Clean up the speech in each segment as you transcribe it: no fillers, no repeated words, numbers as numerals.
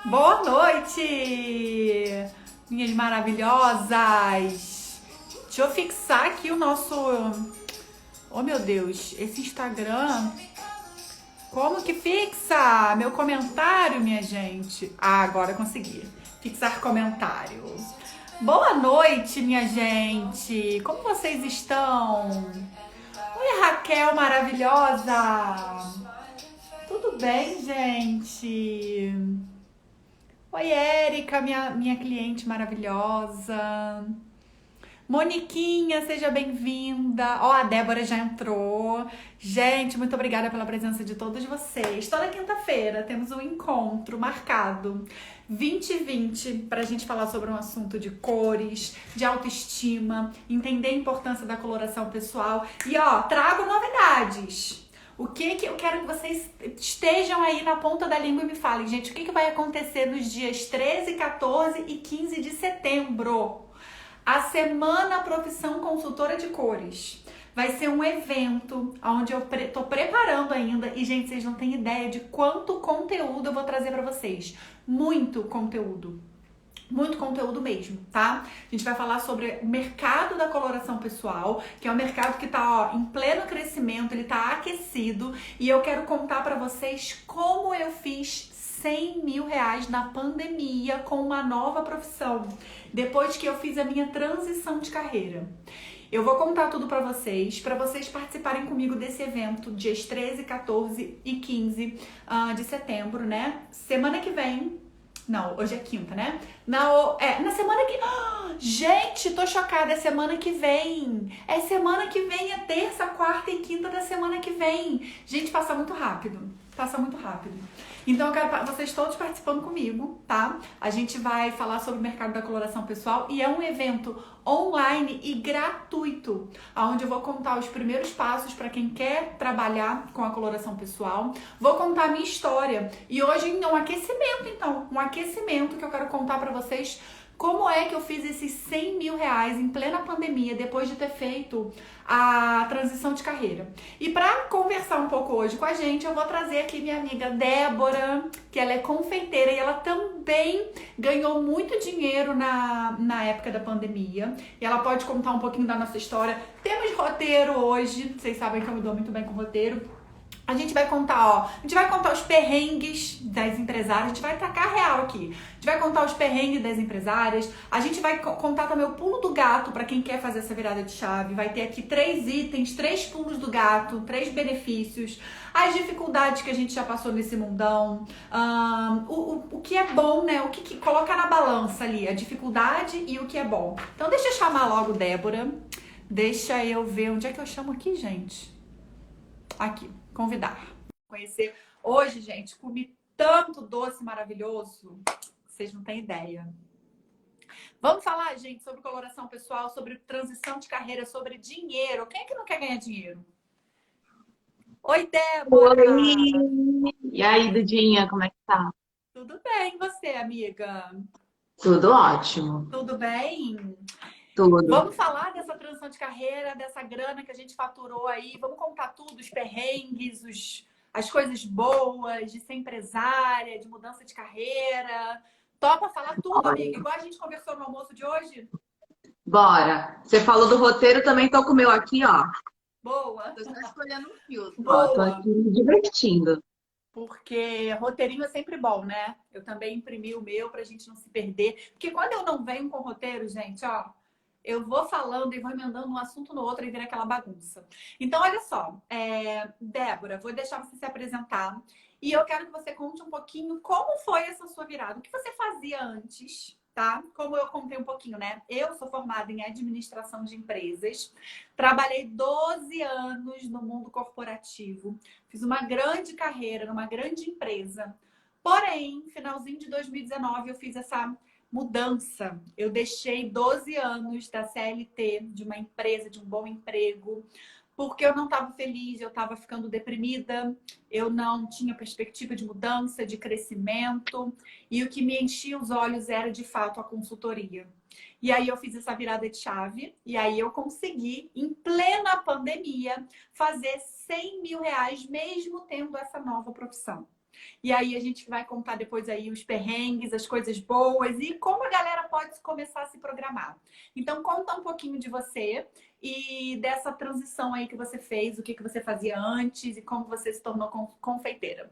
Boa noite, minhas maravilhosas. Deixa eu fixar aqui o nosso... Oh, meu Deus, esse Instagram... Como que fixa meu comentário, minha gente? Ah, agora consegui. Fixar comentário. Boa noite, minha gente. Como vocês estão? Oi, Raquel maravilhosa. Tudo bem, gente? Oi, Érica, minha cliente maravilhosa. Moniquinha, seja bem-vinda. Ó, a Débora já entrou. Gente, muito obrigada pela presença de todos vocês. Toda quinta-feira temos um encontro marcado 2020 para a gente falar sobre um assunto de cores, de autoestima, entender a importância da coloração pessoal. E ó, trago novidades. O que eu quero que vocês estejam aí na ponta da língua e me falem, gente, o que vai acontecer nos dias 13, 14 e 15 de setembro? A Semana Profissão Consultora de Cores. Vai ser um evento onde eu tô preparando ainda e, gente, vocês não têm ideia de quanto conteúdo eu vou trazer para vocês. Muito conteúdo. Muito conteúdo mesmo, tá? A gente vai falar sobre o mercado da coloração pessoal, que é um mercado que tá em pleno crescimento, ele tá aquecido, e eu quero contar pra vocês como eu fiz 100 mil reais na pandemia com uma nova profissão, depois que eu fiz a minha transição de carreira. Eu vou contar tudo pra vocês participarem comigo desse evento, dias 13, 14 e 15 de setembro, né? Semana que vem. Não, hoje é quinta, né? Na semana que... gente, tô chocada, é semana que vem. É semana que vem, é terça, quarta e quinta da semana que vem. Gente, passa muito rápido. Passa muito rápido. Então eu quero vocês todos participando comigo, tá? A gente vai falar sobre o mercado da coloração pessoal e é um evento online e gratuito, onde eu vou contar os primeiros passos para quem quer trabalhar com a coloração pessoal. Vou contar a minha história e hoje um aquecimento, então, um aquecimento que eu quero contar para vocês como é que eu fiz esses 100 mil reais em plena pandemia, depois de ter feito a transição de carreira. E para conversar um pouco hoje com a gente, eu vou trazer aqui minha amiga Débora, que ela é confeiteira e ela também ganhou muito dinheiro na época da pandemia. E ela pode contar um pouquinho da nossa história. Temos roteiro hoje, vocês sabem que eu me dou muito bem com roteiro. A gente vai contar, ó, a gente vai contar os perrengues das empresárias, a gente vai tacar real aqui. A gente vai contar os perrengues das empresárias, a gente vai contar também o pulo do gato para quem quer fazer essa virada de chave. Vai ter aqui 3 itens, 3 pulos do gato, 3 benefícios, as dificuldades que a gente já passou nesse mundão, o que é bom, né? O que coloca na balança ali, a dificuldade e o que é bom. Então deixa eu chamar logo Débora, deixa eu ver, onde é que eu chamo aqui, gente? Aqui. Convidar. Conhecer. Hoje, gente, comi tanto doce maravilhoso, vocês não têm ideia. Vamos falar, gente, sobre coloração pessoal, sobre transição de carreira, sobre dinheiro. Quem é que não quer ganhar dinheiro? Oi, Débora! Oi! E aí, Dudinha, como é que tá? Tudo bem, e você, amiga? Tudo ótimo. Tudo bem? Tudo. Vamos falar dessa transição de carreira, dessa grana que a gente faturou aí. Vamos contar tudo, os perrengues, as coisas boas de ser empresária, de mudança de carreira. Topa falar tudo, amiga. Igual a gente conversou no almoço de hoje. Bora. Você falou do roteiro, também tô com o meu aqui, ó. Boa, Tô só escolhendo um filtro, ó. Tô boa. aqui me divertindo. Porque roteirinho é sempre bom, né? Eu também imprimi o meu pra gente não se perder. Porque quando eu não venho com roteiro, gente, ó, eu vou falando e vou emendando um assunto no outro e vira aquela bagunça. Então, olha só, Débora, vou deixar você se apresentar e eu quero que você conte um pouquinho como foi essa sua virada. O que você fazia antes, tá? Como eu contei um pouquinho, né? Eu sou formada em administração de empresas, trabalhei 12 anos no mundo corporativo, fiz uma grande carreira numa grande empresa. Porém, finalzinho de 2019, eu fiz essa mudança. Eu deixei 12 anos da CLT, de uma empresa, de um bom emprego, porque eu não estava feliz, eu estava ficando deprimida, eu não tinha perspectiva de mudança, de crescimento, e o que me enchia os olhos era, de fato, a consultoria. E aí eu fiz essa virada de chave, e aí eu consegui, em plena pandemia, fazer 100 mil reais, mesmo tendo essa nova profissão. E aí a gente vai contar depois aí os perrengues, as coisas boas e como a galera pode começar a se programar. Então conta um pouquinho de você e dessa transição aí que você fez, o que que você fazia antes e como você se tornou confeiteira.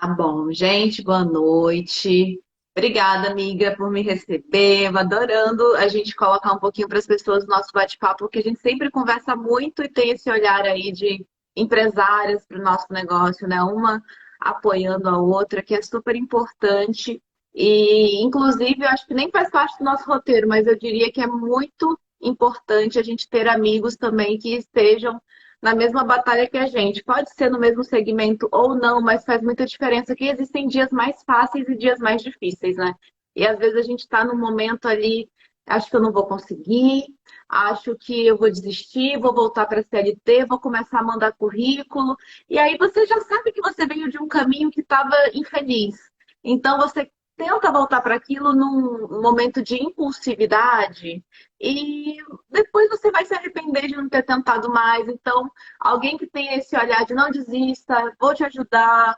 Tá bom, gente, boa noite. Obrigada, amiga, por me receber. Eu adorando a gente colocar um pouquinho para as pessoas no nosso bate-papo, porque a gente sempre conversa muito e tem esse olhar aí de empresárias para o nosso negócio, né? Uma apoiando a outra, que é super importante. E, inclusive, eu acho que nem faz parte do nosso roteiro, mas eu diria que é muito importante a gente ter amigos também que estejam na mesma batalha que a gente. Pode ser no mesmo segmento ou não, mas faz muita diferença que existem dias mais fáceis e dias mais difíceis, né? E às vezes a gente está num momento ali, acho que eu não vou conseguir, acho que eu vou desistir, vou voltar para a CLT, vou começar a mandar currículo. E aí você já sabe que você veio de um caminho que estava infeliz. Então você tenta voltar para aquilo num momento de impulsividade e depois você vai se arrepender de não ter tentado mais. Então, alguém que tenha esse olhar de não desista, vou te ajudar,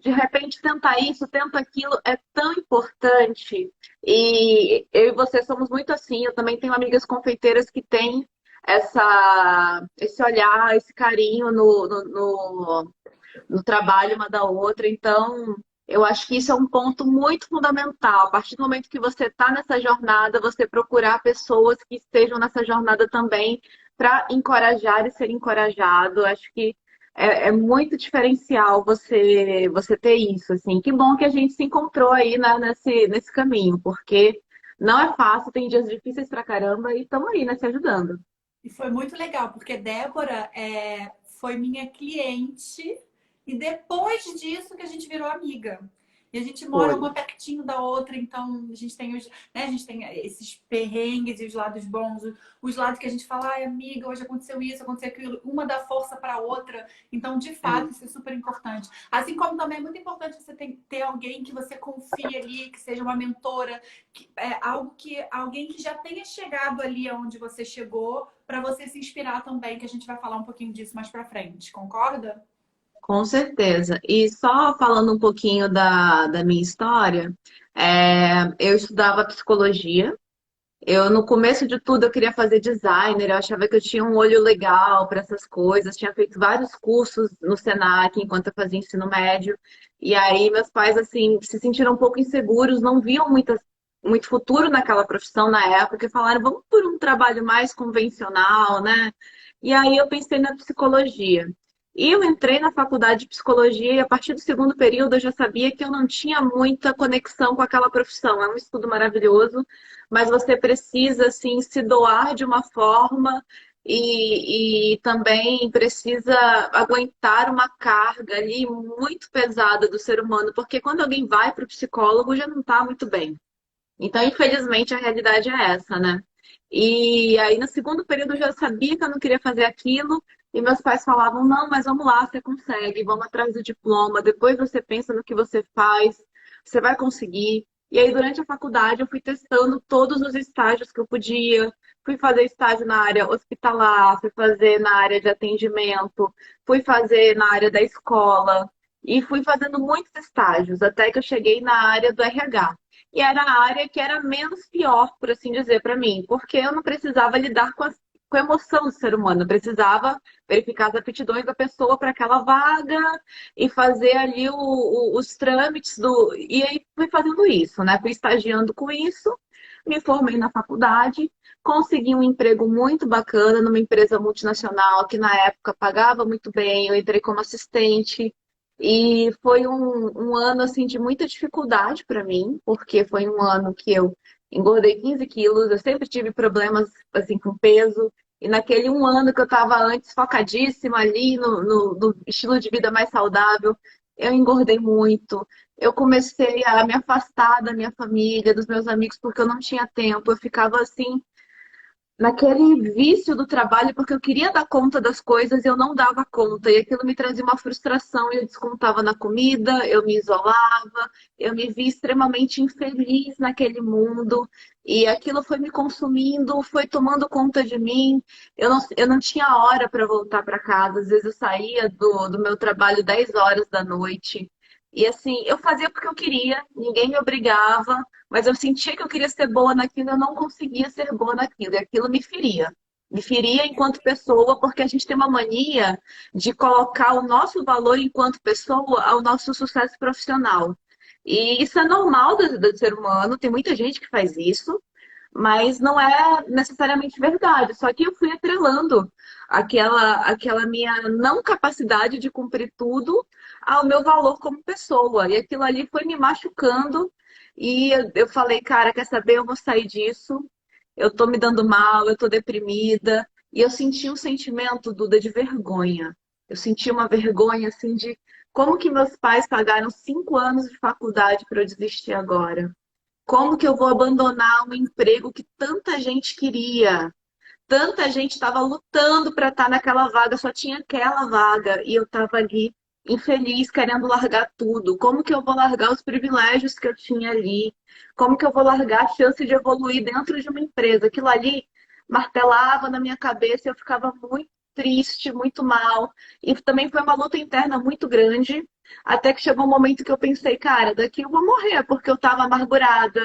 de repente tentar isso, tenta aquilo, é tão importante. E eu e você somos muito assim. Eu também tenho amigas confeiteiras que têm esse olhar, esse carinho no trabalho uma da outra. Então, eu acho que isso é um ponto muito fundamental. A partir do momento que você está nessa jornada, você procurar pessoas que estejam nessa jornada também para encorajar e ser encorajado. Acho que é muito diferencial você ter isso. Assim. Que bom que a gente se encontrou aí nesse caminho, porque não é fácil, tem dias difíceis pra caramba e estamos aí, né, se ajudando. E foi muito legal, porque Débora foi minha cliente e depois disso que a gente virou amiga. E a gente mora Foi. uma pertinho da outra, então a gente tem a gente tem esses perrengues e os lados bons, os lados que a gente fala, ai, amiga, hoje aconteceu isso, aconteceu aquilo, uma dá força para a outra. Então, de fato, isso é super importante. Assim como também é muito importante você ter alguém que você confie ali, que seja uma mentora, alguém que já tenha chegado ali onde você chegou, para você se inspirar também, que a gente vai falar um pouquinho disso mais para frente. Concorda? Com certeza. E só falando um pouquinho da minha história, eu estudava psicologia. Eu, no começo de tudo, eu queria fazer designer, eu achava que eu tinha um olho legal para essas coisas, tinha feito vários cursos no Senac enquanto eu fazia ensino médio. E aí meus pais, assim, se sentiram um pouco inseguros, não viam muito futuro naquela profissão na época, e falaram, vamos por um trabalho mais convencional, né? E aí eu pensei na psicologia. E eu entrei na faculdade de psicologia e a partir do segundo período eu já sabia que eu não tinha muita conexão com aquela profissão. É um estudo maravilhoso, mas você precisa assim se doar de uma forma e também precisa aguentar uma carga ali muito pesada do ser humano, porque quando alguém vai para o psicólogo já não está muito bem. Então, infelizmente, a realidade é essa, né? E aí, no segundo período, eu já sabia que eu não queria fazer aquilo, e meus pais falavam: não, mas vamos lá, você consegue, vamos atrás do diploma, depois você pensa no que você faz, você vai conseguir. E aí, durante a faculdade, eu fui testando todos os estágios que eu podia. Fui fazer estágio na área hospitalar, fui fazer na área de atendimento, fui fazer na área da escola, e fui fazendo muitos estágios, até que eu cheguei na área do RH. E era a área que era menos pior, por assim dizer, para mim, porque eu não precisava lidar com a emoção do ser humano, eu precisava verificar as aptidões da pessoa para aquela vaga e fazer ali os trâmites do. E aí fui fazendo isso, né? Fui estagiando com isso, me formei na faculdade, consegui um emprego muito bacana numa empresa multinacional que na época pagava muito bem, eu entrei como assistente. E foi um ano assim de muita dificuldade para mim, porque foi um ano que eu engordei 15 quilos, eu sempre tive problemas assim com peso. E naquele um ano que eu estava antes focadíssima ali no estilo de vida mais saudável, eu engordei muito. Eu comecei a me afastar da minha família, dos meus amigos, porque eu não tinha tempo. Eu ficava assim naquele vício do trabalho, porque eu queria dar conta das coisas e eu não dava conta. E aquilo me trazia uma frustração e eu descontava na comida, eu me isolava, eu me vi extremamente infeliz naquele mundo. E aquilo foi me consumindo, foi tomando conta de mim. Eu não tinha hora para voltar para casa. Às vezes eu saía do meu trabalho 10 horas da noite. E assim, eu fazia porque eu queria, ninguém me obrigava, mas eu sentia que eu queria ser boa naquilo, eu não conseguia ser boa naquilo, e aquilo me feria. Me feria enquanto pessoa, porque a gente tem uma mania de colocar o nosso valor enquanto pessoa ao nosso sucesso profissional. E isso é normal do ser humano, tem muita gente que faz isso, mas não é necessariamente verdade. Só que eu fui atrelando aquela minha não capacidade de cumprir tudo ao meu valor como pessoa. E aquilo ali foi me machucando. E eu falei, cara, quer saber? Eu vou sair disso. Eu tô me dando mal, eu tô deprimida. E eu senti um sentimento, Duda, de vergonha. Eu senti uma vergonha assim de como que meus pais pagaram 5 anos de faculdade para eu desistir agora. Como que eu vou abandonar um emprego que tanta gente queria? Tanta gente estava lutando para estar naquela vaga, só tinha aquela vaga e eu estava ali infeliz, querendo largar tudo. Como que eu vou largar os privilégios que eu tinha ali? Como que eu vou largar a chance de evoluir dentro de uma empresa? Aquilo ali martelava na minha cabeça e eu ficava muito triste, muito mal. E também foi uma luta interna muito grande, até que chegou um momento que eu pensei, cara, daqui eu vou morrer, porque eu estava amargurada,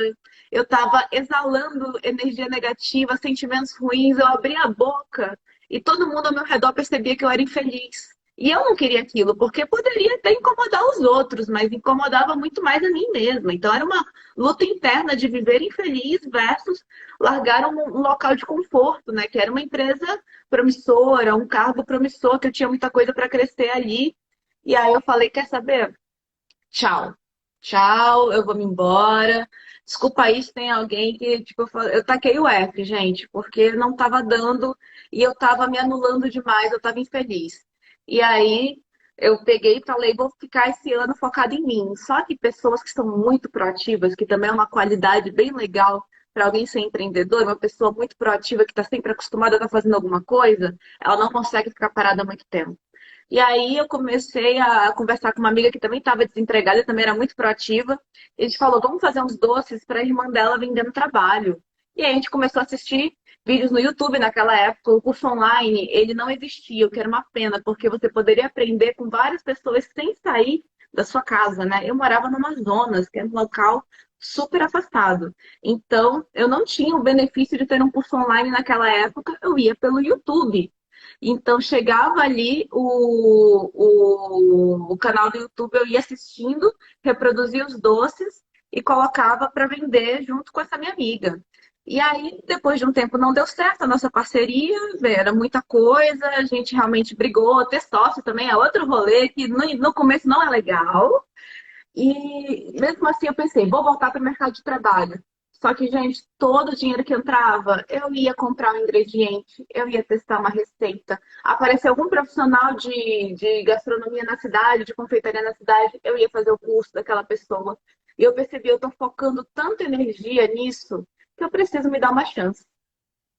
eu estava exalando energia negativa, sentimentos ruins, eu abria a boca e todo mundo ao meu redor percebia que eu era infeliz. E eu não queria aquilo, porque poderia até incomodar os outros, mas incomodava muito mais a mim mesma. Então era uma luta interna de viver infeliz versus largar um local de conforto, né? Que era uma empresa promissora, um cargo promissor, que eu tinha muita coisa para crescer ali. E aí eu falei, quer saber? Tchau. Tchau, eu vou me embora. Desculpa aí se tem alguém que, tipo, eu taquei o F, gente, porque não tava dando e eu tava me anulando demais, eu tava infeliz. E aí eu peguei e falei, vou ficar esse ano focada em mim. Só que pessoas que são muito proativas, que também é uma qualidade bem legal para alguém ser empreendedor, uma pessoa muito proativa que está sempre acostumada a estar fazendo alguma coisa, ela não consegue ficar parada muito tempo. E aí eu comecei a conversar com uma amiga que também estava desempregada e também era muito proativa. E a gente falou, vamos fazer uns doces para a irmã dela vendendo trabalho. E aí a gente começou a assistir vídeos no YouTube naquela época. O curso online, ele não existia, o que era uma pena, porque você poderia aprender com várias pessoas sem sair da sua casa, né? Eu morava no Amazonas, que é um local super afastado. Então, eu não tinha o benefício de ter um curso online naquela época, eu ia pelo YouTube. Então, chegava ali o canal do YouTube, eu ia assistindo, reproduzia os doces e colocava para vender junto com essa minha amiga. E aí, depois de um tempo, não deu certo a nossa parceria, era muita coisa, a gente realmente brigou. Ter sócio também é outro rolê que no começo não é legal. E mesmo assim eu pensei, vou voltar para o mercado de trabalho. Só que, gente, todo o dinheiro que entrava, eu ia comprar um ingrediente, eu ia testar uma receita. Apareceu algum profissional de gastronomia na cidade, de confeitaria na cidade, eu ia fazer o curso daquela pessoa. E eu percebi, eu estou focando tanta energia nisso, que eu preciso me dar uma chance.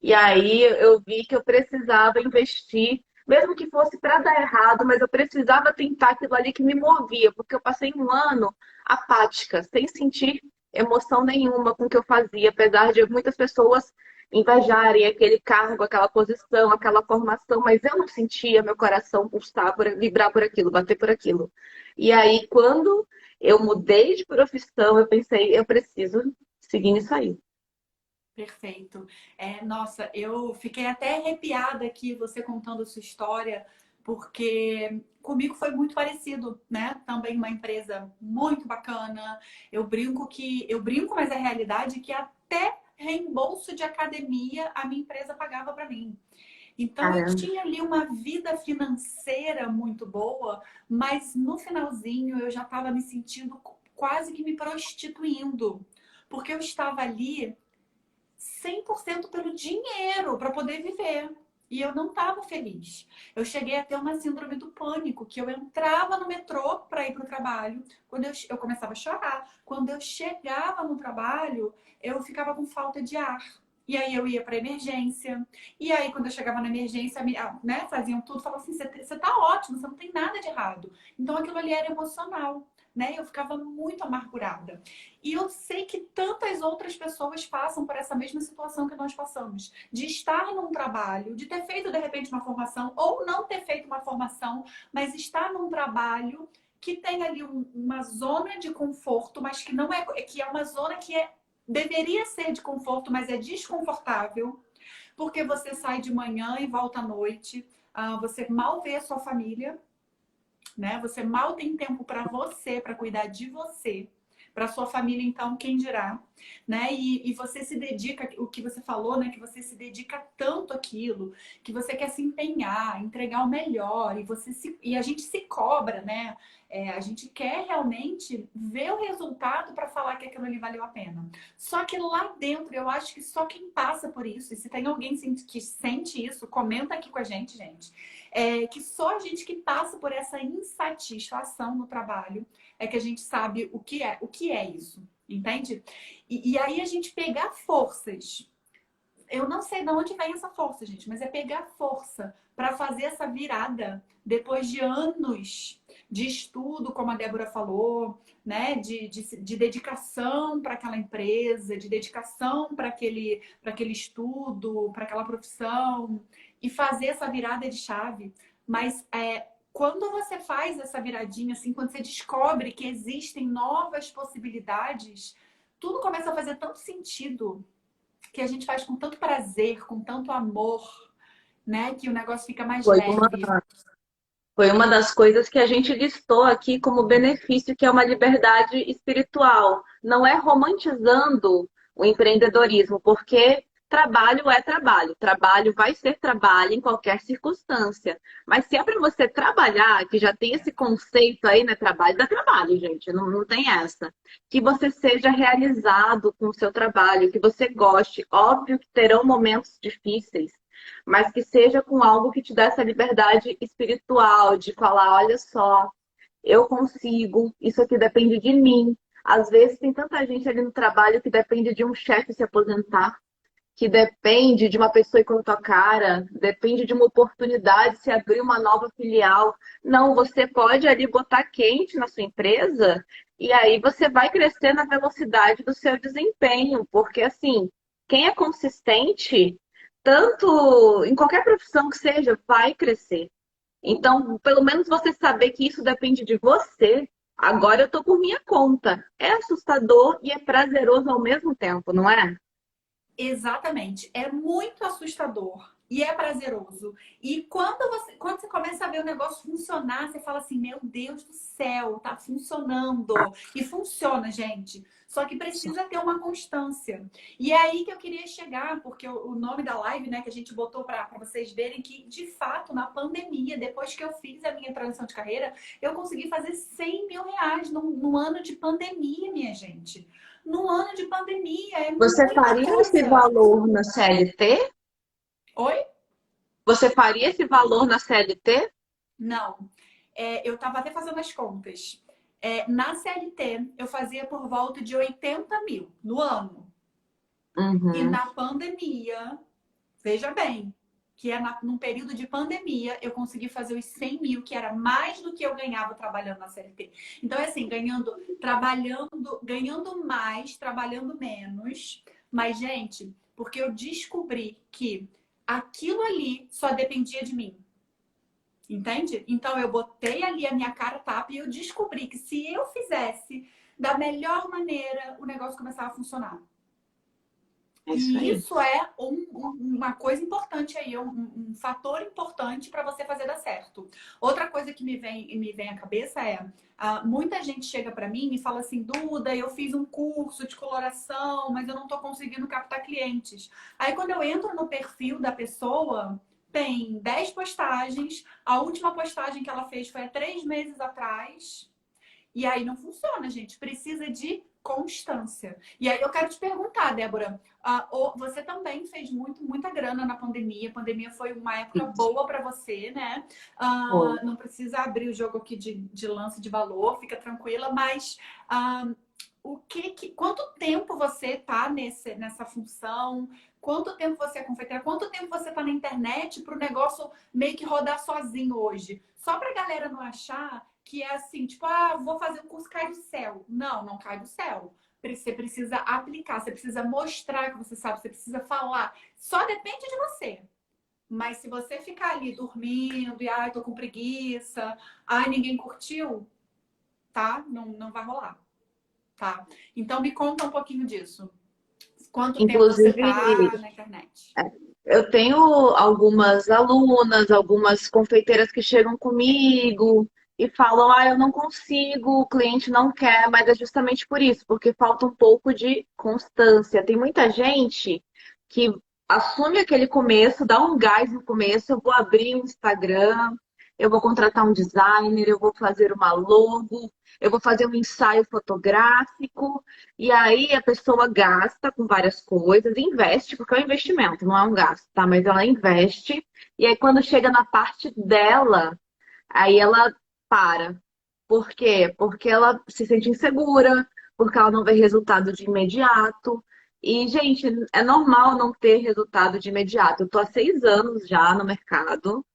E aí eu vi que eu precisava investir, mesmo que fosse para dar errado, mas eu precisava tentar aquilo ali que me movia, porque eu passei um ano apática, sem sentir emoção nenhuma com o que eu fazia, apesar de muitas pessoas invejarem aquele cargo, aquela posição, aquela formação, mas eu não sentia meu coração pulsar, vibrar por aquilo, bater por aquilo. E aí, quando eu mudei de profissão, eu pensei, eu preciso seguir nisso aí. Perfeito. Nossa, eu fiquei até arrepiada aqui você contando a sua história, porque comigo foi muito parecido, né? Também uma empresa muito bacana. Eu brinco, mas a realidade é que até reembolso de academia a minha empresa pagava para mim. Então eu Caramba. tinha ali uma vida financeira muito boa, mas no finalzinho eu já estava me sentindo quase que me prostituindo, porque eu estava ali 100% pelo dinheiro para poder viver. E eu não estava feliz. Eu cheguei a ter uma síndrome do pânico, que eu entrava no metrô para ir para o trabalho, quando eu começava a chorar. Quando eu chegava no trabalho, eu ficava com falta de ar. E aí eu ia para emergência. E aí quando eu chegava na emergência, né, faziam tudo, falavam assim, você tá ótimo, você não tem nada de errado. Então aquilo ali era emocional, né? Eu ficava muito amargurada. E eu sei que tantas outras pessoas passam por essa mesma situação que nós passamos. De estar num trabalho, de ter feito de repente uma formação ou não ter feito uma formação, mas estar num trabalho que tem ali uma zona de conforto, mas que não é, que é uma zona que deveria ser de conforto, mas é desconfortável, porque você sai de manhã e volta à noite, você mal vê a sua família, né? Você mal tem tempo para você, para cuidar de você. Para sua família, então, quem dirá, né? E você se dedica, o que você falou, né? Que você se dedica tanto àquilo, que você quer se empenhar, entregar o melhor, e a gente se cobra, né? A gente quer realmente ver o resultado para falar que aquilo ali valeu a pena. Só que lá dentro, eu acho que só quem passa por isso, e se tem alguém que sente isso, comenta aqui com a gente. Que só a gente que passa por essa insatisfação no trabalho é que a gente sabe o que é isso, entende? E aí a gente pegar forças. Eu não sei de onde vem essa força, gente, mas é pegar força para fazer essa virada depois de anos de estudo, como a Débora falou, né? De dedicação para aquela empresa, de dedicação para aquele estudo, para aquela profissão, e fazer essa virada de chave. Mas quando você faz essa viradinha, assim, quando você descobre que existem novas possibilidades, tudo começa a fazer tanto sentido, que a gente faz com tanto prazer, com tanto amor, né? Que o negócio fica mais Foi uma, leve. foi uma das coisas que a gente listou aqui como benefício, que é uma liberdade espiritual. Não é romantizando o empreendedorismo, porque trabalho é trabalho. Trabalho vai ser trabalho em qualquer circunstância. Mas se é para você trabalhar, que já tem esse conceito aí, né? Trabalho dá trabalho, gente. Não tem essa. Que você seja realizado com o seu trabalho, que você goste. Óbvio que terão momentos difíceis, mas que seja com algo que te dê essa liberdade espiritual, de falar, olha só, eu consigo, isso aqui depende de mim. Às vezes tem tanta gente ali no trabalho que depende de um chefe se aposentar, que depende de uma pessoa ir com a tua cara, depende de uma oportunidade se abrir uma nova filial. Não, você pode ali botar quente na sua empresa e aí você vai crescer na velocidade do seu desempenho, porque assim, quem é consistente, tanto em qualquer profissão que seja, vai crescer. Então, pelo menos você saber que isso depende de você. Agora eu tô por minha conta. É assustador e é prazeroso ao mesmo tempo, não é? Exatamente. É muito assustador e é prazeroso. E quando você começa a ver o negócio funcionar, você fala assim: Meu Deus do céu, tá funcionando. E funciona, gente. Só que precisa ter uma constância. E é aí que eu queria chegar, porque o nome da live, né, que a gente botou para vocês verem que, de fato, na pandemia, depois que eu fiz a minha transição de carreira, eu consegui fazer R$ 100.000 num ano de pandemia, minha gente. No ano de pandemia, é Você muita faria esse coisa. valor na CLT? Oi? Você faria esse valor na CLT? Não. Eu estava até fazendo as contas. Na CLT, eu fazia por volta de 80 mil no ano. E Uhum. na pandemia, veja bem, que num período de pandemia, eu consegui fazer os 100 mil, que era mais do que eu ganhava trabalhando na CLT. Então, é assim, ganhando mais, trabalhando menos. Mas, gente, porque eu descobri que aquilo ali só dependia de mim. Entende? Então eu botei ali a minha cara a tapa e eu descobri que se eu fizesse da melhor maneira, o negócio começava a funcionar. É isso E aí. isso é uma coisa importante aí, um fator importante para você fazer dar certo. Outra coisa que me vem à cabeça é, muita gente chega para mim e fala assim: Duda, eu fiz um curso de coloração, mas eu não estou conseguindo captar clientes. Aí quando eu entro no perfil da pessoa, tem 10 postagens, a última postagem que ela fez foi há 3 meses atrás. E aí não funciona, gente. Precisa de constância. E aí eu quero te perguntar, Débora, você também fez muita grana na pandemia. A pandemia foi uma época boa para você, né? Foi. Não precisa abrir o jogo aqui de lance de valor, fica tranquila, mas quanto tempo você tá nessa função? Quanto tempo você é confeiteira? Quanto tempo você tá na internet para o negócio meio que rodar sozinho hoje? Só para a galera não achar que é assim, tipo, vou fazer o curso, cai do céu. Não, não cai do céu. Você precisa aplicar, você precisa mostrar que você sabe, você precisa falar. Só depende de você. Mas se você ficar ali dormindo e, tô com preguiça, ninguém curtiu, tá? Não vai rolar, tá? Então me conta um pouquinho disso. Quanto tempo você Inclusive, tá na internet? eu tenho algumas alunas, algumas confeiteiras que chegam comigo e falam: ah, eu não consigo, o cliente não quer, mas é justamente por isso, porque falta um pouco de constância. Tem muita gente que assume aquele começo, dá um gás no começo, eu vou abrir um Instagram, eu vou contratar um designer, eu vou fazer uma logo, eu vou fazer um ensaio fotográfico. E aí a pessoa gasta com várias coisas, investe, porque é um investimento, não é um gasto, tá? Mas ela investe, e aí quando chega na parte dela, aí ela para. Por quê? Porque ela se sente insegura, porque ela não vê resultado de imediato. E, gente, é normal não ter resultado de imediato. Eu tô há 6 anos já no mercado.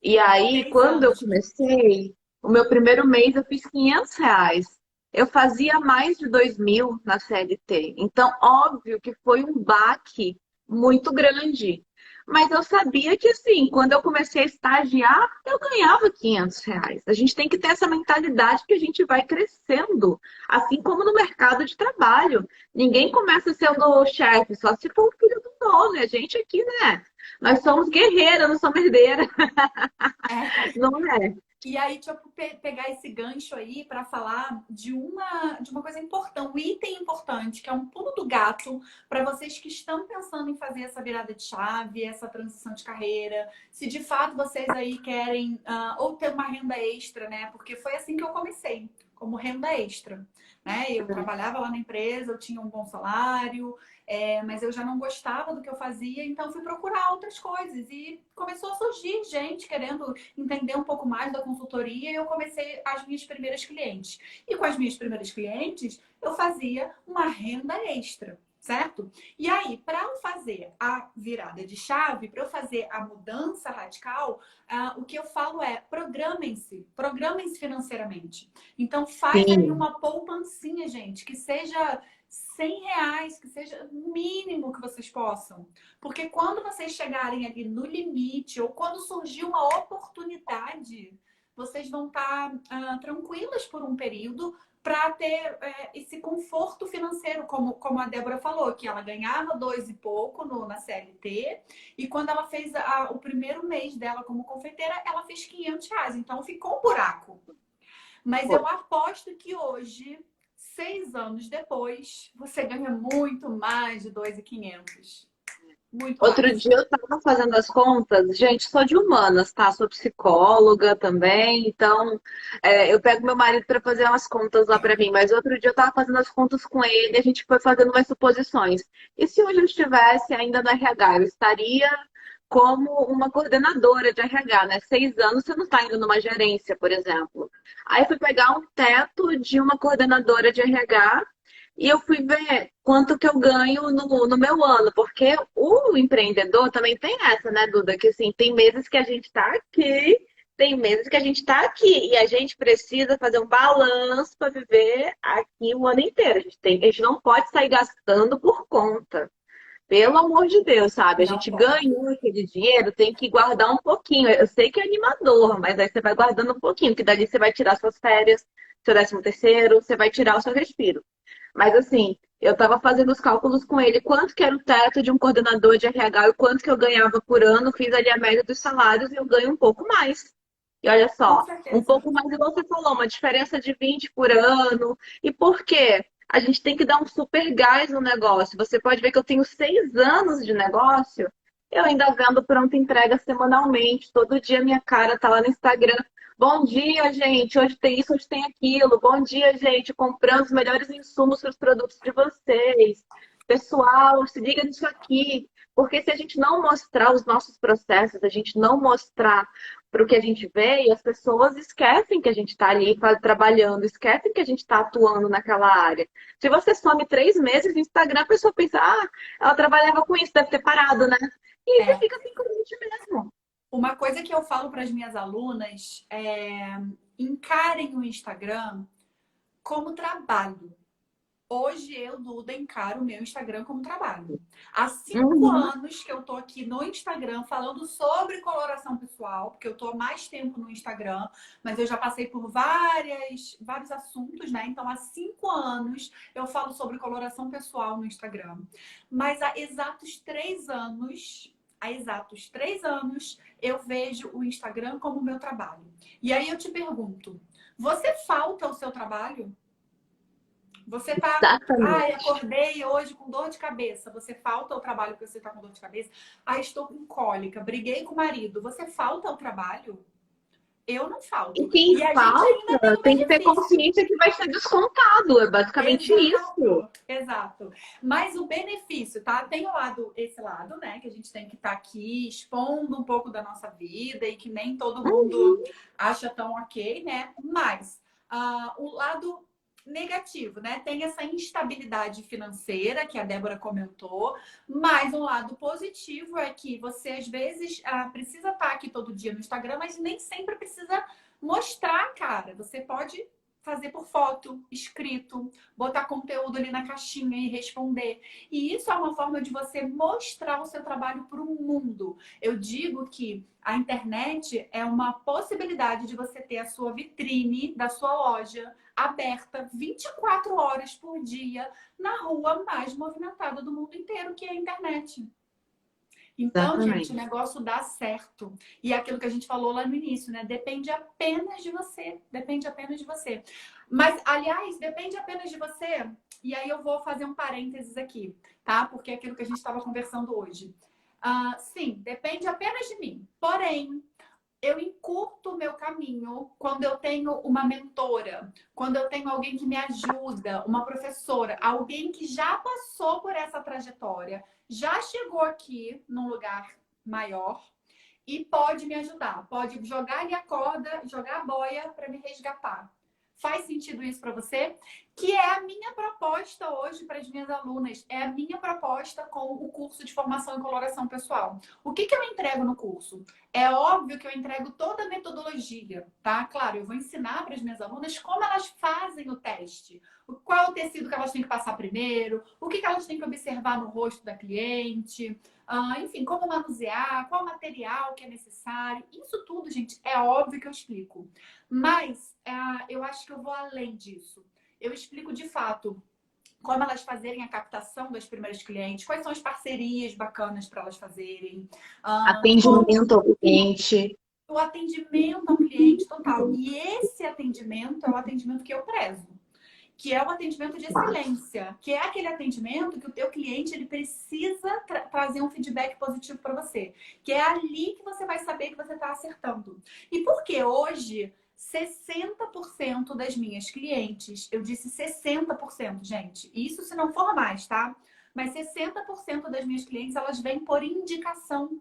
E aí, 6 quando eu anos. comecei, o meu primeiro mês eu fiz R$ 500. Eu fazia mais de 2.000 na CLT. Então, óbvio que foi um baque muito grande. Mas eu sabia que, assim, quando eu comecei a estagiar, eu ganhava R$ 500. A gente tem que ter essa mentalidade que a gente vai crescendo, assim como no mercado de trabalho. Ninguém começa sendo chefe, só se for o filho do dono. A gente aqui, né? Nós somos guerreiras, não somos herdeiras. É. Não é? E aí, deixa eu pegar esse gancho aí para falar de uma coisa importante, um item importante, que é um pulo do gato para vocês que estão pensando em fazer essa virada de chave, essa transição de carreira. Se de fato vocês aí querem ou ter uma renda extra, né? Porque foi assim que eu comecei, como renda extra, né? Eu trabalhava lá na empresa, eu tinha um bom salário, mas eu já não gostava do que eu fazia, então fui procurar outras coisas e começou a surgir gente querendo entender um pouco mais da consultoria e eu comecei as minhas primeiras clientes. E com as minhas primeiras clientes, eu fazia uma renda extra, certo? E aí, para eu fazer a virada de chave, para eu fazer a mudança radical, o que eu falo é programem-se financeiramente. Então, faz ali Sim, uma poupancinha, gente, que seja R$ 100, que seja o mínimo que vocês possam. Porque quando vocês chegarem ali no limite, ou quando surgir uma oportunidade, vocês vão estar tranquilas por um período para ter esse conforto financeiro, como a Débora falou, que ela ganhava dois e pouco na CLT, e quando ela fez o primeiro mês dela como confeiteira, ela fez R$ 500. Então ficou um buraco. Mas foi. eu aposto que hoje, 6 anos depois, você ganha muito mais de 2.500. Muito Outro mais. dia eu estava fazendo as contas, gente, sou de humanas, tá? Sou psicóloga também, então eu pego meu marido para fazer umas contas lá para mim, mas outro dia eu estava fazendo as contas com ele, a gente foi fazendo umas suposições. E se hoje eu estivesse ainda no RH, eu estaria como uma coordenadora de RH, né? 6 anos você não está indo numa gerência, por exemplo. Aí eu fui pegar um teto de uma coordenadora de RH e eu fui ver quanto que eu ganho no meu ano, porque o empreendedor também tem essa, né, Duda? Que assim, tem meses que a gente está aqui, tem meses que a gente está aqui, e a gente precisa fazer um balanço para viver aqui o ano inteiro. A gente não pode sair gastando por conta. Pelo amor de Deus, sabe? A Não gente pode. ganhou aquele dinheiro, tem que guardar um pouquinho. Eu sei que é animador, mas aí você vai guardando um pouquinho, que dali você vai tirar suas férias, seu 13º, você vai tirar o seu respiro. Mas assim, eu estava fazendo os cálculos com ele, quanto que era o teto de um coordenador de RH e quanto que eu ganhava por ano, fiz ali a média dos salários e eu ganho um pouco mais. E olha Com só, um certeza. pouco mais, igual você falou, uma diferença de 20 por ano. E por quê? A gente tem que dar um super gás no negócio. Você pode ver que eu tenho 6 anos de negócio, eu ainda vendo pronta entrega semanalmente. Todo dia minha cara tá lá no Instagram. Bom dia, gente. Hoje tem isso, hoje tem aquilo. Bom dia, gente. Comprando os melhores insumos para os produtos de vocês. Pessoal, se liga nisso aqui. Porque se a gente não mostrar os nossos processos, a gente não mostrar para o que a gente vê, e as pessoas esquecem que a gente está ali trabalhando, esquecem que a gente está atuando naquela área. Se você some 3 meses no Instagram, a pessoa pensa, ah, ela trabalhava com isso, deve ter parado, né? E você É. fica assim com a gente mesmo. Uma coisa que eu falo para as minhas alunas é encarem o Instagram como trabalho. Hoje eu, Duda, encaro o meu Instagram como trabalho. Há 5 anos que eu tô aqui no Instagram falando sobre coloração pessoal, porque eu tô há mais tempo no Instagram, mas eu já passei por vários assuntos, né? Então, há 5 anos eu falo sobre coloração pessoal no Instagram. Mas há exatos 3 anos, eu vejo o Instagram como meu trabalho. E aí eu te pergunto, você falta ao seu trabalho? Você tá, ai, Exatamente. acordei hoje com dor de cabeça. Você falta ao trabalho porque você tá com dor de cabeça? Ah, estou com cólica, briguei com o marido. Você falta ao trabalho? Eu não E falto. quem E a gente ainda tem falta o tem que ter benefício. consciência que vai ser descontado. É basicamente isso. Exato, exato. Mas o benefício, tá? Tem esse lado, né? Que a gente tem que estar aqui expondo um pouco da nossa vida e que nem todo mundo acha tão ok, né? Mas o lado negativo, né? Tem essa instabilidade financeira que a Débora comentou, mas um lado positivo é que você às vezes precisa estar aqui todo dia no Instagram, mas nem sempre precisa mostrar a cara. Você pode fazer por foto, escrito, botar conteúdo ali na caixinha e responder. E isso é uma forma de você mostrar o seu trabalho para o mundo. Eu digo que a internet é uma possibilidade de você ter a sua vitrine da sua loja aberta 24 horas por dia na rua mais movimentada do mundo inteiro, que é a internet. Então, gente, o Exatamente. negócio dá certo. E é aquilo que a gente falou lá no início, né? Depende apenas de você. Depende apenas de você. Mas, aliás, depende apenas de você. E aí eu vou fazer um parênteses aqui, tá? Porque é aquilo que a gente estava conversando hoje. Sim, depende apenas de mim. Porém, eu encurto o meu caminho quando eu tenho uma mentora, quando eu tenho alguém que me ajuda, uma professora, alguém que já passou por essa trajetória, já chegou aqui num lugar maior e pode me ajudar, pode jogar ali a corda, jogar a boia para me resgatar. Faz sentido isso para você? Que é a minha proposta hoje para as minhas alunas, é a minha proposta com o curso de formação em coloração pessoal. O que eu entrego no curso? É óbvio que eu entrego toda a metodologia, tá? Claro, eu vou ensinar para as minhas alunas como elas fazem o teste. Qual é o tecido que elas têm que passar primeiro, o que elas têm que observar no rosto da cliente, enfim, como manusear, qual material que é necessário. Isso tudo, gente, é óbvio que eu explico. Mas eu acho que eu vou além disso. Eu explico de fato como elas fazerem a captação das primeiras clientes, quais são as parcerias bacanas para elas fazerem, como Atendimento ao cliente. o atendimento ao cliente total. E esse atendimento é o atendimento que eu prezo, que é o atendimento de excelência, que é aquele atendimento que o teu cliente ele precisa trazer um feedback positivo para você, que é ali que você vai saber que você está acertando. E por que hoje 60% das minhas clientes, eu disse 60%, gente, isso se não for mais, tá? Mas 60% das minhas clientes, elas vêm por indicação.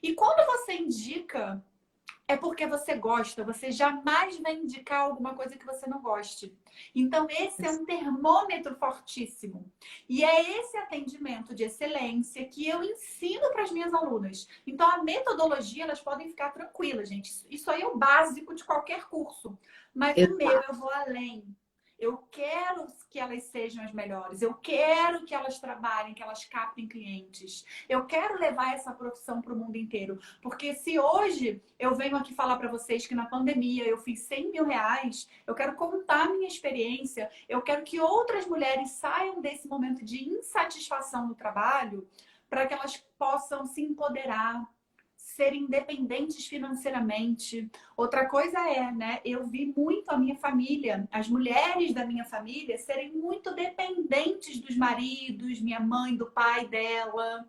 E quando você indica, é porque você gosta, você jamais vai indicar alguma coisa que você não goste. Então, esse é um termômetro fortíssimo. E é esse atendimento de excelência que eu ensino para as minhas alunas. Então, a metodologia, elas podem ficar tranquilas, gente. Isso aí é o básico de qualquer curso. Mas o meu, Exato. eu vou além. Eu quero que elas sejam as melhores. Eu quero que elas trabalhem, que elas captem clientes. Eu quero levar essa profissão para o mundo inteiro. Porque se hoje eu venho aqui falar para vocês que na pandemia eu fiz 100 mil reais, eu quero contar a minha experiência, eu quero que outras mulheres saiam desse momento de insatisfação no trabalho para que elas possam se empoderar, serem independentes financeiramente. Outra coisa é, né? Eu vi muito a minha família, as mulheres da minha família, serem muito dependentes dos maridos, minha mãe, do pai dela.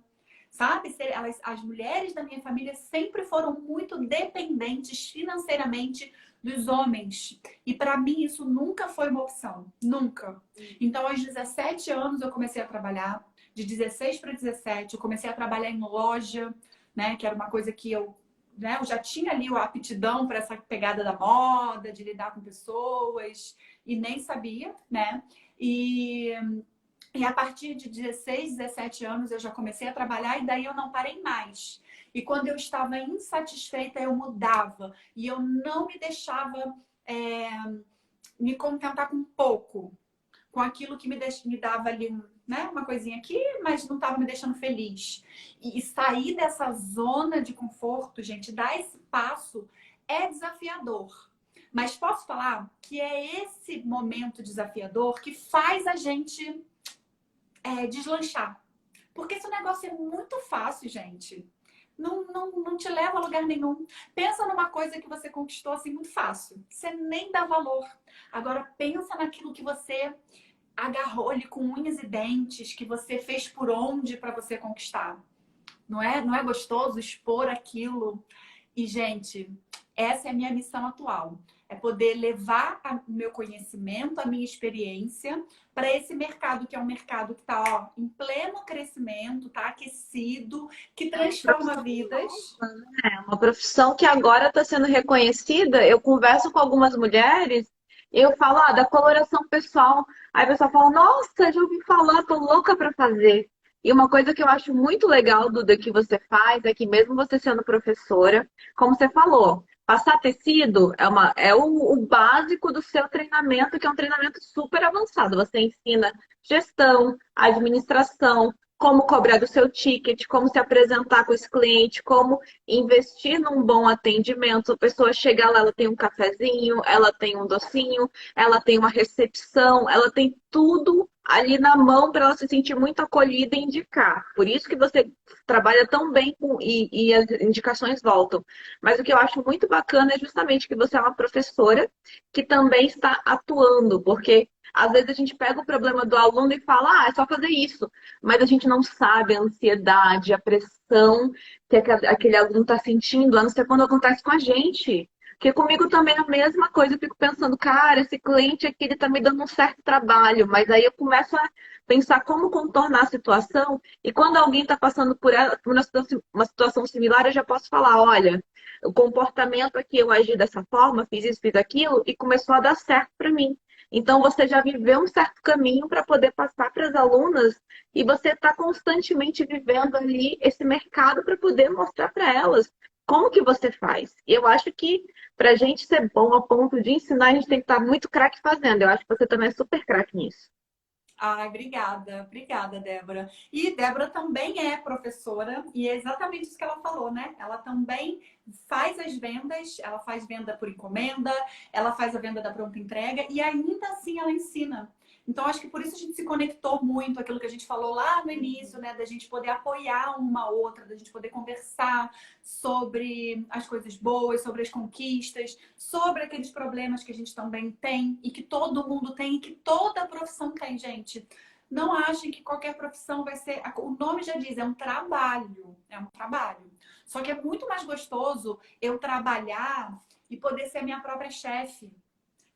Sabe? As mulheres da minha família sempre foram muito dependentes financeiramente dos homens. E para mim isso nunca foi uma opção. Nunca. Então, aos 17 anos eu comecei a trabalhar. De 16 para 17, eu comecei a trabalhar em loja, né? Que era uma coisa que eu já tinha ali a aptidão para essa pegada da moda, de lidar com pessoas, e nem sabia, né? E a partir de 16, 17 anos eu já comecei a trabalhar e daí eu não parei mais. E quando eu estava insatisfeita, eu mudava. E eu não me deixava me contentar com pouco. com aquilo que me dava ali né, uma coisinha aqui, mas não estava me deixando feliz. E sair dessa zona de conforto, gente, dar esse passo é desafiador. Mas posso falar que é esse momento desafiador que faz a gente deslanchar. Porque esse negócio é muito fácil, gente. Não te leva a lugar nenhum. Pensa numa coisa que você conquistou assim muito fácil. Você nem dá valor. Agora pensa naquilo que você agarrou ali com unhas e dentes, que você fez por onde para você conquistar. Não é gostoso expor aquilo? E, gente, essa é a minha missão atual. É poder levar o meu conhecimento, a minha experiência para esse mercado, que é um mercado que está em pleno crescimento, está aquecido, que É uma transforma profissão vidas. nova, né? É uma profissão que agora está sendo reconhecida. Eu converso com algumas mulheres e eu falo, da coloração pessoal. Aí a pessoa fala, nossa, já ouvi falar, tô louca para fazer. E uma coisa que eu acho muito legal, Duda, que você faz é que mesmo você sendo professora, como você falou, passar tecido é o básico do seu treinamento, que é um treinamento super avançado. Você ensina gestão, administração, como cobrar do seu ticket, como se apresentar com esse cliente, como investir num bom atendimento. A pessoa chega lá, ela tem um cafezinho, ela tem um docinho, ela tem uma recepção, ela tem tudo ali na mão para ela se sentir muito acolhida e indicar. Por isso que você trabalha tão bem e as indicações voltam. Mas o que eu acho muito bacana é justamente que você é uma professora que também está atuando, porque às vezes a gente pega o problema do aluno e fala, é só fazer isso. Mas a gente não sabe a ansiedade, a pressão que aquele aluno está sentindo, a não ser quando acontece com a gente. Porque comigo também é a mesma coisa, eu fico pensando, cara, esse cliente aqui ele tá me dando um certo trabalho, mas aí eu começo a pensar como contornar a situação, e quando alguém está passando por uma situação similar, eu já posso falar, olha, o comportamento aqui eu agi dessa forma, fiz isso, fiz aquilo, e começou a dar certo para mim. Então você já viveu um certo caminho para poder passar para as alunas e você está constantemente vivendo ali esse mercado para poder mostrar para elas como que você faz. E eu acho que para a gente ser bom a ponto de ensinar, a gente tem que estar muito craque fazendo. Eu acho que você também é super craque nisso. Ai, obrigada, obrigada, Débora. E Débora também é professora, e é exatamente isso que ela falou, né? Ela também faz as vendas, ela faz venda por encomenda, ela faz a venda da pronta entrega, e ainda assim ela ensina. Então, acho que por isso a gente se conectou muito, aquilo que a gente falou lá no início, né? Da gente poder apoiar uma outra, da gente poder conversar sobre as coisas boas, sobre as conquistas, sobre aqueles problemas que a gente também tem e que todo mundo tem e que toda profissão tem, gente. Não achem que qualquer profissão vai ser. O nome já diz, é um trabalho. É um trabalho. Só que é muito mais gostoso eu trabalhar e poder ser a minha própria chefe.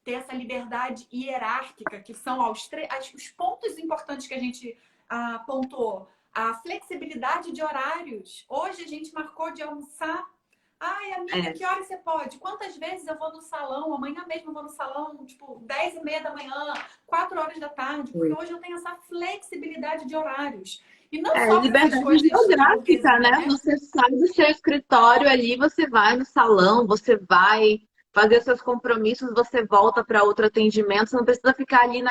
Ter essa liberdade hierárquica, que são os pontos importantes que a gente pontuou. A flexibilidade de horários. Hoje a gente marcou de almoçar. Ai, amiga, É, que hora você pode? Quantas vezes eu vou no salão? Amanhã mesmo eu vou no salão, tipo, 10:30 da manhã, 4 horas da tarde, porque hoje eu tenho essa flexibilidade de horários. E não só para essas liberdade coisas de geográfica, burguesia, né? né? Você sai do seu escritório ali, você vai no salão, você vai fazer seus compromissos, você volta para outro atendimento, você não precisa ficar ali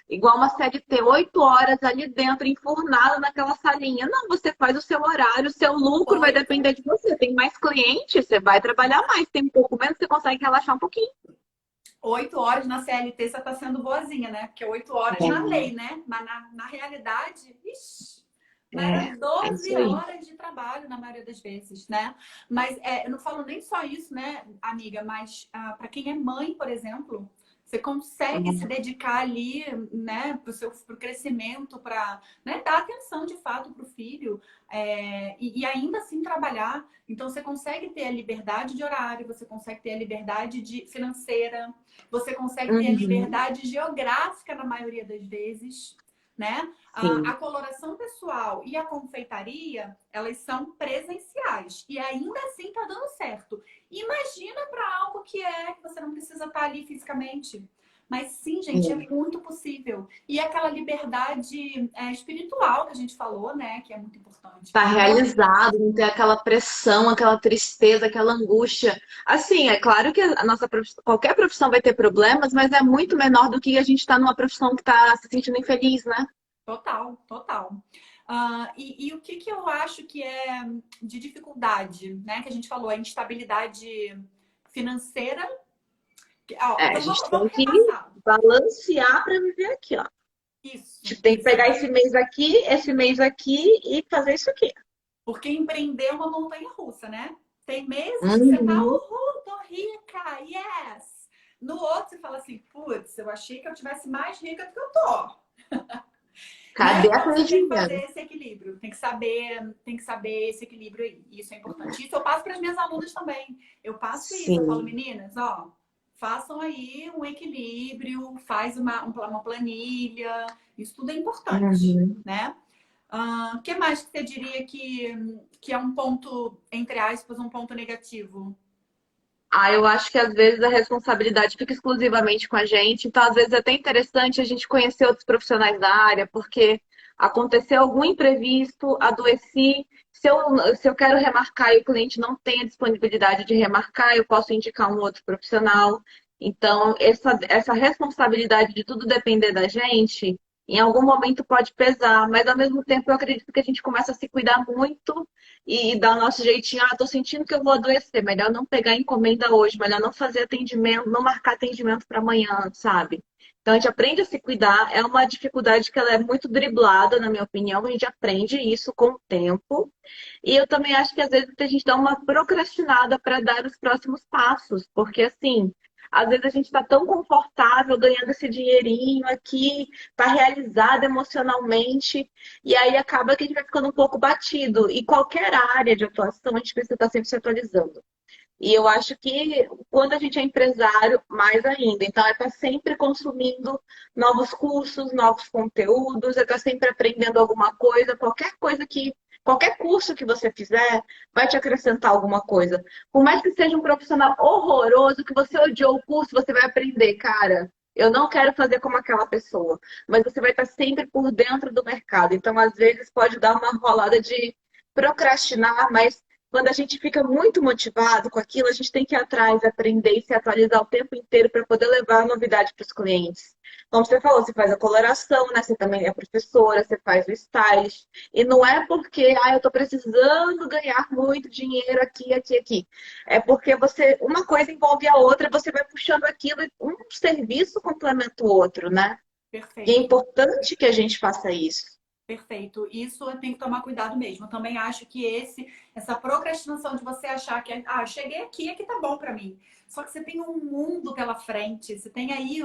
igual uma CLT, 8 horas ali dentro, enfurnada naquela salinha. Não, você faz o seu horário, o seu lucro vai Oito, depender de você. Tem mais clientes, você vai trabalhar mais, tem um pouco menos, você consegue relaxar um pouquinho. 8 horas na CLT você está sendo boazinha, né? Porque 8 horas na lei, né? Mas na realidade, ixi, mas era É isso 12 aí. horas de trabalho na maioria das vezes, né? Mas eu não falo nem só isso, né, amiga? Mas para quem é mãe, por exemplo, você consegue se dedicar ali, né, pro crescimento, para, né, dar atenção de fato para o filho e ainda assim trabalhar. Então você consegue ter a liberdade de horário, você consegue ter a liberdade financeira, você consegue ter a Uhum, liberdade geográfica na maioria das vezes, né? A sim. coloração pessoal e a confeitaria, elas são presenciais. E ainda assim tá dando certo. Imagina para algo que você não precisa estar ali fisicamente. Mas sim, gente, é muito possível. E aquela liberdade espiritual que a gente falou, né? Que é muito importante. Tá Então, realizado, não ter aquela pressão, aquela tristeza, aquela angústia. Assim, é claro que a nossa qualquer profissão vai ter problemas, mas é muito menor do que a gente estar numa profissão que está se sentindo infeliz, né? total, total. E o que que eu acho que é de dificuldade, né? Que a gente falou, a instabilidade financeira. É, a Então gente tem vamos que repassar. balancear para viver aqui, ó. A Isso, gente tem que isso. pegar esse mês aqui e fazer isso aqui. Porque empreender é uma montanha-russa, né? Tem meses que você tá, Uhum. uhul, tô rica, yes! No outro você fala assim, putz, eu achei que eu tivesse mais rica do que eu tô. Né? Cadê Então aquele você tem que fazer dinheiro? esse equilíbrio, tem que saber esse equilíbrio aí. Isso é importante. Isso eu passo para as minhas alunas também. Eu passo isso, eu falo, Sim. meninas, ó, façam aí um equilíbrio, faz uma planilha, isso tudo é importante, Uhum. né? O que mais que você diria que é um ponto, entre aspas, um ponto negativo? Ah, eu acho que às vezes a responsabilidade fica exclusivamente com a gente, então às vezes é até interessante a gente conhecer outros profissionais da área, porque aconteceu algum imprevisto, adoeci, se eu quero remarcar e o cliente não tem a disponibilidade de remarcar, eu posso indicar um outro profissional. Então, essa responsabilidade de tudo depender da gente, em algum momento pode pesar, mas ao mesmo tempo eu acredito que a gente começa a se cuidar muito e dar o nosso jeitinho. Ah, tô sentindo que eu vou adoecer. Melhor não pegar encomenda hoje, melhor não fazer atendimento, não marcar atendimento para amanhã, sabe? Então a gente aprende a se cuidar. É uma dificuldade que ela é muito driblada, na minha opinião. A gente aprende isso com o tempo. E eu também acho que às vezes a gente dá uma procrastinada para dar os próximos passos, porque assim. Às vezes a gente está tão confortável ganhando esse dinheirinho aqui, está realizada emocionalmente, e aí acaba que a gente vai ficando um pouco batido. E qualquer área de atuação, a gente precisa estar sempre se atualizando. E eu acho que quando a gente é empresário, mais ainda. Então, é estar sempre consumindo novos cursos, novos conteúdos, é estar sempre aprendendo alguma coisa, qualquer curso que você fizer vai te acrescentar alguma coisa. Por mais que seja um profissional horroroso, que você odiou o curso, você vai aprender, cara. Eu não quero fazer como aquela pessoa, mas você vai estar sempre por dentro do mercado. Então, às vezes, pode dar uma rolada de procrastinar, mas quando a gente fica muito motivado com aquilo, a gente tem que ir atrás, aprender e se atualizar o tempo inteiro para poder levar a novidade para os clientes. Como você falou, você faz a coloração, né? Você também é professora, você faz o stylist. E não é porque, eu estou precisando ganhar muito dinheiro aqui, aqui, aqui. É porque uma coisa envolve a outra, você vai puxando aquilo e um serviço complementa o outro, né? E é Perfeito. importante que a gente faça isso. Perfeito. Isso tem que tomar cuidado mesmo. Eu também acho que essa procrastinação de você achar que, cheguei aqui, aqui tá bom pra mim. Só que você tem um mundo pela frente, você tem aí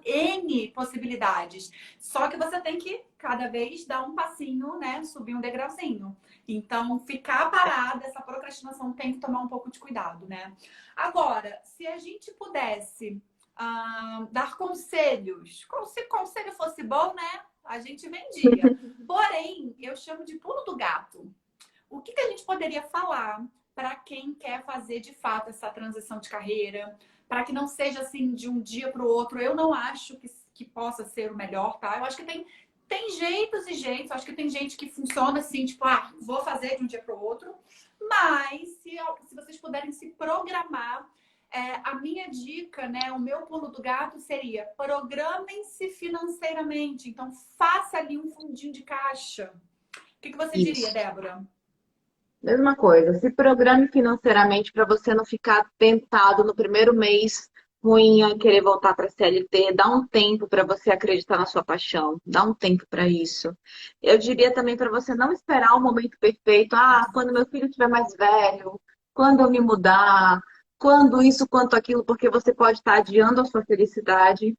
N possibilidades. Só que você tem que cada vez dar um passinho, né? Subir um degrauzinho. Então, ficar parada, essa procrastinação tem que tomar um pouco de cuidado, né? Agora, se a gente pudesse dar conselhos, como se conselho fosse bom, né? A gente vendia. Porém, eu chamo de pulo do gato. O que a gente poderia falar para quem quer fazer de fato essa transição de carreira, para que não seja assim de um dia para o outro? Eu não acho que possa ser o melhor, tá? Eu acho que tem jeitos e jeitos. Eu acho que tem gente que funciona assim, tipo, vou fazer de um dia para o outro. Mas se vocês puderem se programar, a minha dica, né, o meu pulo do gato seria programem-se financeiramente. Então, faça ali um fundinho de caixa. O que você diria, Isso. Débora? Mesma coisa, se programe financeiramente para você não ficar tentado no primeiro mês ruim a querer voltar para a CLT. Dá um tempo para você acreditar na sua paixão, dá um tempo para isso. Eu diria também para você não esperar o momento perfeito. Quando meu filho estiver mais velho, quando eu me mudar, quando isso, quanto aquilo, porque você pode estar adiando a sua felicidade.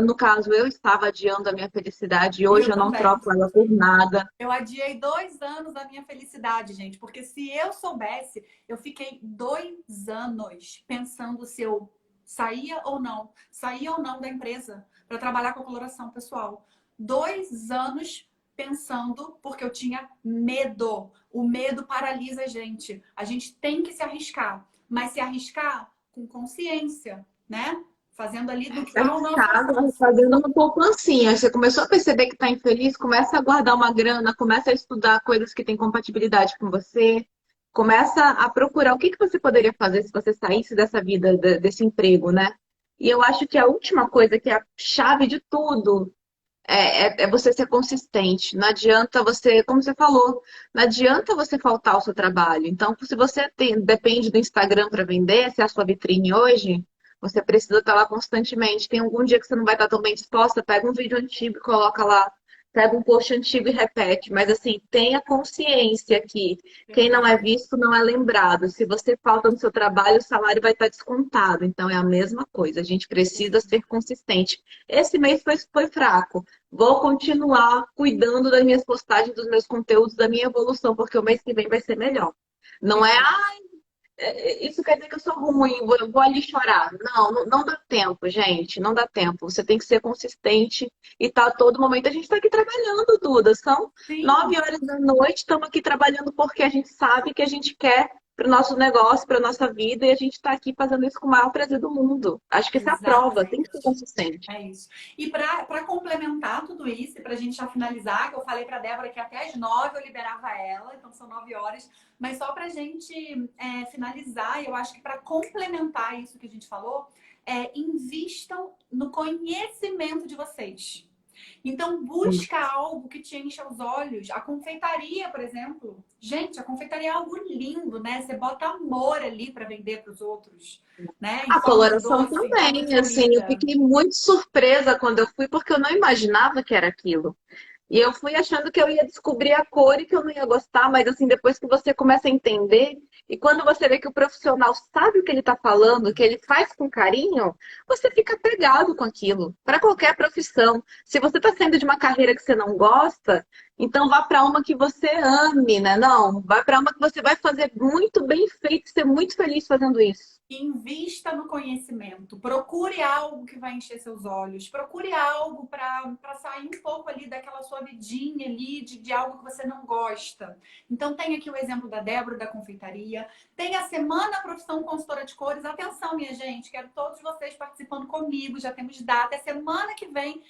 No caso, eu estava adiando a minha felicidade e hoje Eu eu não também. troco ela por nada. Eu adiei 2 anos da minha felicidade, gente, porque se eu soubesse, eu fiquei 2 anos pensando se eu saía ou não da empresa para trabalhar com a coloração pessoal. 2 anos pensando porque eu tinha medo. O medo paralisa a gente. A gente tem que se arriscar, mas se arriscar com consciência, né? Fazendo ali do que Sai é o de nosso casa, alcance. fazendo uma poupancinha. Você começou a perceber que está infeliz, começa a guardar uma grana, começa a estudar coisas que têm compatibilidade com você, começa a procurar o que que você poderia fazer se você saísse dessa vida, desse emprego, né? E eu acho que a última coisa, que é a chave de tudo, é você ser consistente. Não adianta você, como você falou, não adianta você faltar ao seu trabalho. Então, se você depende do Instagram para vender, se é a sua vitrine hoje, você precisa estar lá constantemente. Tem algum dia que você não vai estar tão bem disposta, pega um vídeo antigo e coloca lá. Pega um post antigo e repete. Mas assim, tenha consciência que quem não é Perfeito. visto não é lembrado. Se você falta no seu trabalho, o salário vai estar descontado. Então é a mesma coisa. A gente precisa ser consistente. Esse mês foi fraco. Vou continuar cuidando das minhas postagens, dos meus conteúdos, da minha evolução, porque o mês que vem vai ser melhor. Não é, Perfeito. isso quer dizer que eu sou ruim, vou ali chorar. Não, não dá tempo, gente, não dá tempo. Você tem que ser consistente e tá a todo momento. A gente está aqui trabalhando, Duda. São Sim, 9 horas da noite, estamos aqui trabalhando porque a gente sabe que a gente quer para o nosso negócio, para a nossa vida, e a gente está aqui fazendo isso com o maior prazer do mundo. Acho que isso é a prova, tem que ser exatamente. consistente. É isso. E para complementar tudo isso, e para a gente já finalizar, que eu falei para a Débora que até às 9 eu liberava ela, então são 9 horas, mas só para a gente finalizar, eu acho que para complementar isso que a gente falou, invistam no conhecimento de vocês. Então, busca algo que te encha os olhos. A confeitaria, por exemplo. Gente, a confeitaria é algo lindo, né? Você bota amor ali para vender para os outros, né? Em A forma de coloração doce, em forma de também, assim, eu comida. fiquei muito surpresa quando eu fui, porque eu não imaginava que era aquilo. E eu fui achando que eu ia descobrir a cor e que eu não ia gostar, mas assim, depois que você começa a entender, e quando você vê que o profissional sabe o que ele está falando, que ele faz com carinho, você fica apegado com aquilo, para qualquer profissão. Se você está saindo de uma carreira que você não gosta, então vá para uma que você ame, né? Não, vai para uma que você vai fazer muito bem feito, ser muito feliz fazendo isso. Invista no conhecimento. Procure algo que vai encher seus olhos. Procure algo para sair um pouco ali daquela sua vidinha ali de algo que você não gosta. Então, tem aqui o exemplo da Débora, da confeitaria. Tem a Semana Profissão Consultora de Cores. Atenção, minha gente, quero todos vocês participando comigo. Já temos data. É semana que vem.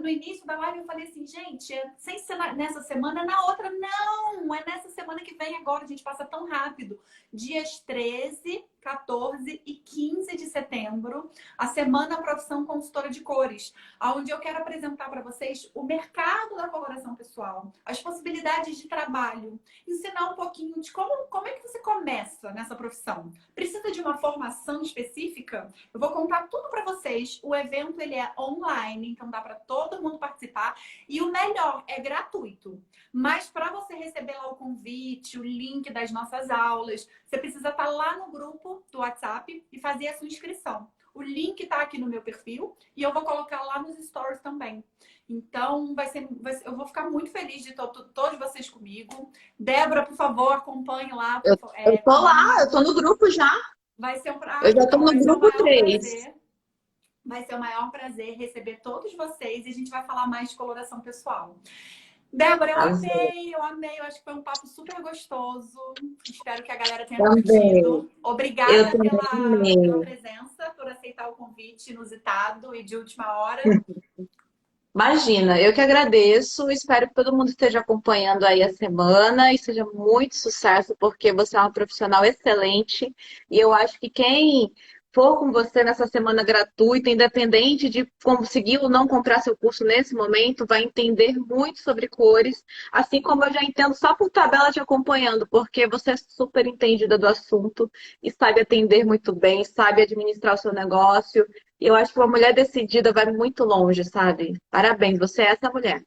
No início da live, eu falei assim, gente, sem ser nessa semana, na outra, não, é nessa semana que vem agora, a gente passa tão rápido. Dias 13, 14 e 15 de setembro, a Semana Profissão Consultora de Cores, onde eu quero apresentar para vocês o mercado da coloração pessoal, as possibilidades de trabalho, ensinar um pouquinho de como é que você começa nessa profissão. Precisa de uma formação específica? Eu vou contar tudo para vocês. O evento ele é online, então dá para todo mundo participar. E o melhor, é gratuito. Mas para você receber lá o convite, o link das nossas aulas, você precisa estar lá no grupo do WhatsApp e fazer a sua inscrição. O link está aqui no meu perfil e eu vou colocar lá nos stories também. Então, eu vou ficar muito feliz de todos vocês comigo. Débora, por favor, acompanhe lá, Eu tô lá, eu comigo. tô no grupo já. Vai ser Eu já tô então, no vai ser o grupo maior 3. prazer. Vai ser o maior prazer receber todos vocês e a gente vai falar mais de coloração pessoal. Débora, eu Arrasou. amei, eu amei. Eu acho que foi um papo super gostoso. Espero que a galera tenha Também. curtido. Eu Obrigada também pela amei. presença, por aceitar o convite inusitado e de última hora. Imagina, eu que agradeço. Espero que todo mundo esteja acompanhando aí a semana e seja muito sucesso, porque você é uma profissional excelente. E eu acho que quem for com você nessa semana gratuita, independente de conseguir ou não comprar seu curso nesse momento, vai entender muito sobre cores, assim como eu já entendo só por tabela te acompanhando, porque você é super entendida do assunto e sabe atender muito bem, sabe administrar o seu negócio. E eu acho que uma mulher decidida vai muito longe, sabe? Parabéns, você é essa mulher.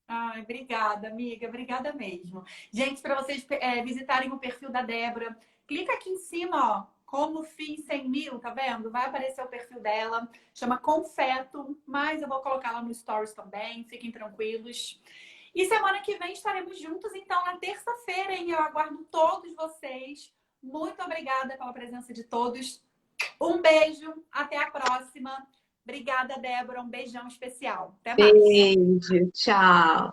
Ai, obrigada, amiga. Obrigada mesmo. Gente, para vocês visitarem o perfil da Débora, clica aqui em cima, ó. Como fiz 100 mil, tá vendo? Vai aparecer o perfil dela. Chama Confeto, mas eu vou colocar lá no Stories também. Fiquem tranquilos. E semana que vem estaremos juntos, então, na terça-feira, hein? Eu aguardo todos vocês. Muito obrigada pela presença de todos. Um beijo, até a próxima. Obrigada, Débora. Um beijão especial. Até mais. Beijo, tchau.